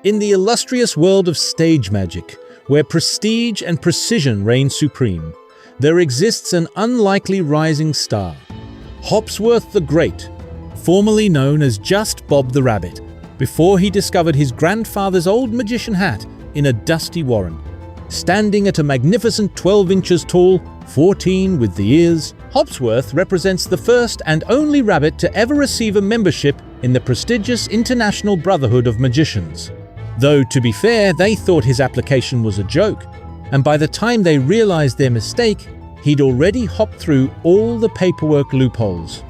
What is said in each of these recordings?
In the illustrious world of stage magic, where prestige and precision reign supreme, there exists an unlikely rising star, Hopsworth the Great, formerly known as just Bob the Rabbit, before he discovered his grandfather's old magician hat in a dusty warren. Standing at a magnificent 12 inches tall, 14 with the ears, Hopsworth represents the first and only rabbit to ever receive a membership in the prestigious International Brotherhood of Magicians. Though, to be fair, they thought his application was a joke, and by the time they realized their mistake, he'd already hopped through all the paperwork loopholes.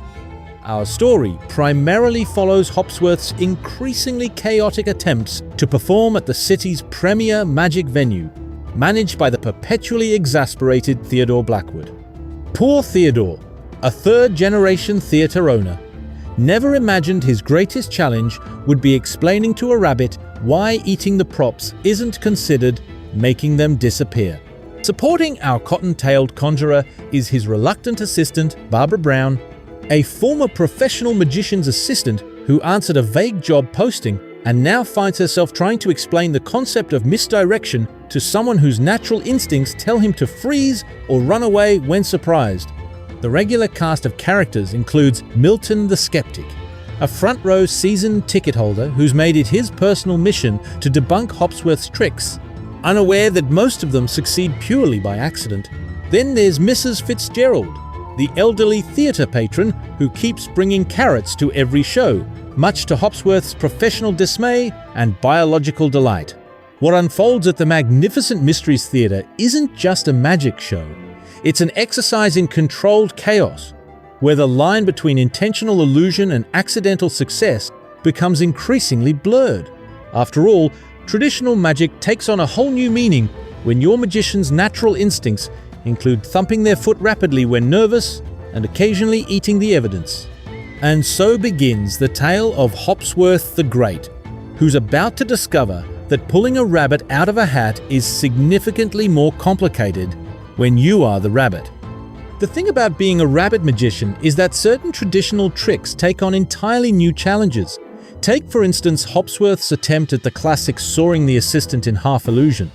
Our story primarily follows Hopsworth's increasingly chaotic attempts to perform at the city's premier magic venue, managed by the perpetually exasperated Theodore Blackwood. Poor Theodore, a third-generation theatre owner, never imagined his greatest challenge would be explaining to a rabbit why eating the props isn't considered making them disappear. Supporting our cotton-tailed conjurer is his reluctant assistant, Barbara Brown, a former professional magician's assistant who answered a vague job posting and now finds herself trying to explain the concept of misdirection to someone whose natural instincts tell him to freeze or run away when surprised. The regular cast of characters includes Milton the Skeptic, a front-row seasoned ticket holder who's made it his personal mission to debunk Hopsworth's tricks, unaware that most of them succeed purely by accident. Then there's Mrs. Fitzgerald, the elderly theatre patron who keeps bringing carrots to every show, much to Hopsworth's professional dismay and biological delight. What unfolds at the Magnificent Mysteries Theatre isn't just a magic show. It's an exercise in controlled chaos, where the line between intentional illusion and accidental success becomes increasingly blurred. After all, traditional magic takes on a whole new meaning when your magician's natural instincts include thumping their foot rapidly when nervous and occasionally eating the evidence. And so begins the tale of Hopsworth the Great, who's about to discover that pulling a rabbit out of a hat is significantly more complicated when you are the rabbit. The thing about being a rabbit magician is that certain traditional tricks take on entirely new challenges. Take, for instance, Hopsworth's attempt at the classic soaring the assistant in half illusion.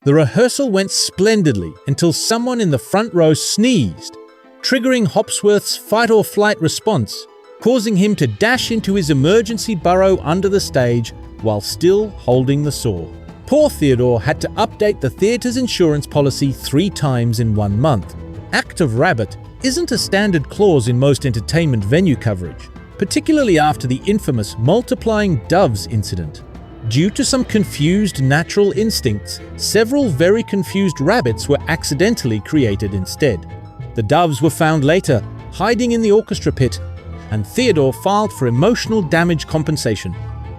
The rehearsal went splendidly until someone in the front row sneezed, triggering Hopsworth's fight-or-flight response, causing him to dash into his emergency burrow under the stage while still holding the saw. Poor Theodore had to update the theatre's insurance policy 3 times in 1 month. Act of Rabbit isn't a standard clause in most entertainment venue coverage, particularly after the infamous multiplying doves incident. Due to some confused natural instincts, several very confused rabbits were accidentally created instead. The doves were found later, hiding in the orchestra pit, and Theodore filed for emotional damage compensation.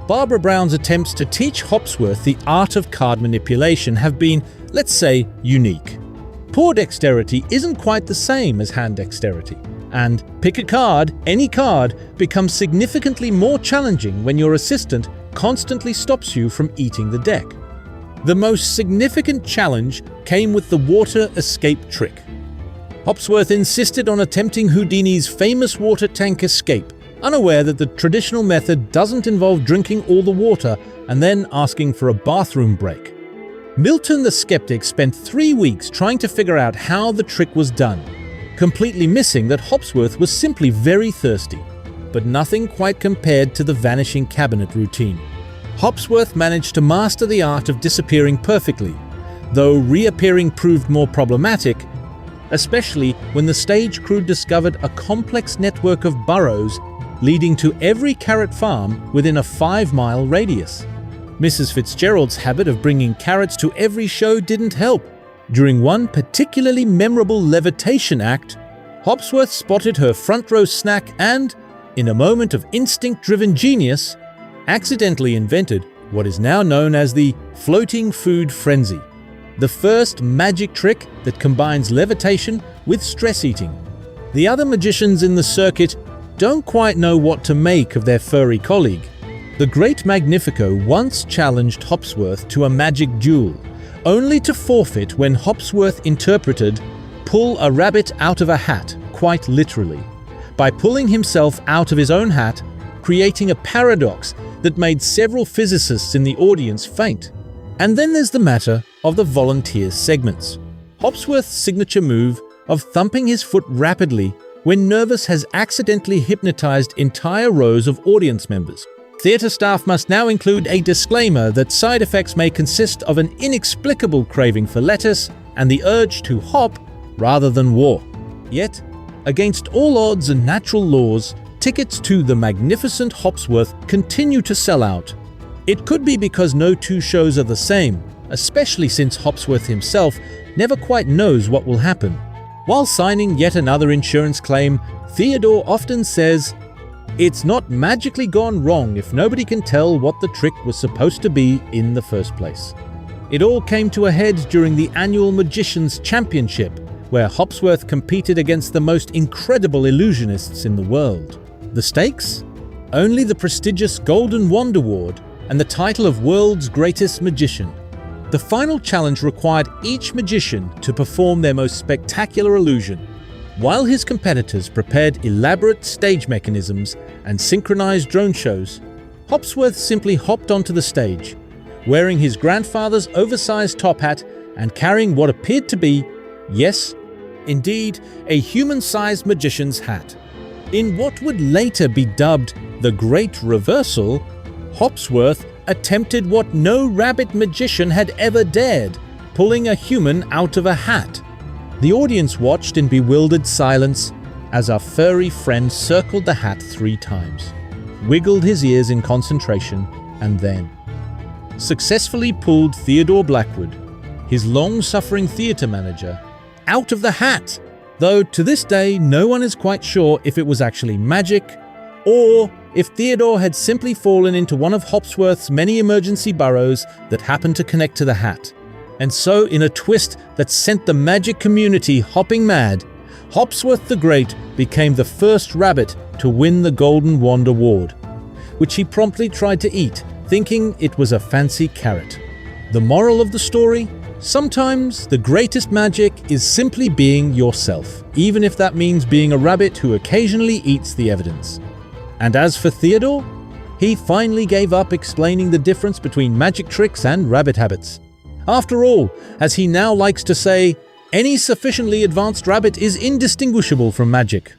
Barbara Brown's attempts to teach Hopsworth the art of card manipulation have been, let's say, unique. Paw dexterity isn't quite the same as hand dexterity, and pick a card, any card, becomes significantly more challenging when your assistant constantly stops you from eating the deck. The most significant challenge came with the water escape trick. Hopsworth insisted on attempting Houdini's famous water tank escape, unaware that the traditional method doesn't involve drinking all the water and then asking for a bathroom break. Milton the Skeptic spent 3 weeks trying to figure out how the trick was done, completely missing that Hopsworth was simply very thirsty, but nothing quite compared to the vanishing cabinet routine. Hopsworth managed to master the art of disappearing perfectly, though reappearing proved more problematic, especially when the stage crew discovered a complex network of burrows leading to every carrot farm within a 5-mile radius. Mrs. Fitzgerald's habit of bringing carrots to every show didn't help. During one particularly memorable levitation act, Hopsworth spotted her front row snack and, in a moment of instinct-driven genius, accidentally invented what is now known as the floating food frenzy, the first magic trick that combines levitation with stress eating. The other magicians in the circuit don't quite know what to make of their furry colleague. The Great Magnifico once challenged Hopsworth to a magic duel, only to forfeit when Hopsworth interpreted "pull a rabbit out of a hat" quite literally, by pulling himself out of his own hat, creating a paradox that made several physicists in the audience faint. And then there's the matter of the volunteer segments. Hopsworth's signature move of thumping his foot rapidly when nervous has accidentally hypnotized entire rows of audience members. Theatre staff must now include a disclaimer that side effects may consist of an inexplicable craving for lettuce and the urge to hop rather than walk. Yet, against all odds and natural laws, tickets to the magnificent Hopsworth continue to sell out. It could be because no two shows are the same, especially since Hopsworth himself never quite knows what will happen. While signing yet another insurance claim, Theodore often says, "It's not magically gone wrong if nobody can tell what the trick was supposed to be in the first place." It all came to a head during the annual Magicians' Championship, where Hopsworth competed against the most incredible illusionists in the world. The stakes? Only the prestigious Golden Wand Award and the title of World's Greatest Magician. The final challenge required each magician to perform their most spectacular illusion. While his competitors prepared elaborate stage mechanisms and synchronized drone shows, Hopsworth simply hopped onto the stage, wearing his grandfather's oversized top hat and carrying what appeared to be, yes, indeed, a human-sized magician's hat. In what would later be dubbed the Great Reversal, Hopsworth attempted what no rabbit magician had ever dared, pulling a human out of a hat. The audience watched in bewildered silence as our furry friend circled the hat 3 times, wiggled his ears in concentration, and then successfully pulled Theodore Blackwood, his long-suffering theatre manager, out of the hat, though to this day no one is quite sure if it was actually magic or if Theodore had simply fallen into one of Hopsworth's many emergency burrows that happened to connect to the hat. And so, in a twist that sent the magic community hopping mad, Hopsworth the Great became the first rabbit to win the Golden Wand Award, which he promptly tried to eat, thinking it was a fancy carrot. The moral of the story? Sometimes the greatest magic is simply being yourself, even if that means being a rabbit who occasionally eats the evidence. And as for Theodore, he finally gave up explaining the difference between magic tricks and rabbit habits. After all, as he now likes to say, any sufficiently advanced rabbit is indistinguishable from magic.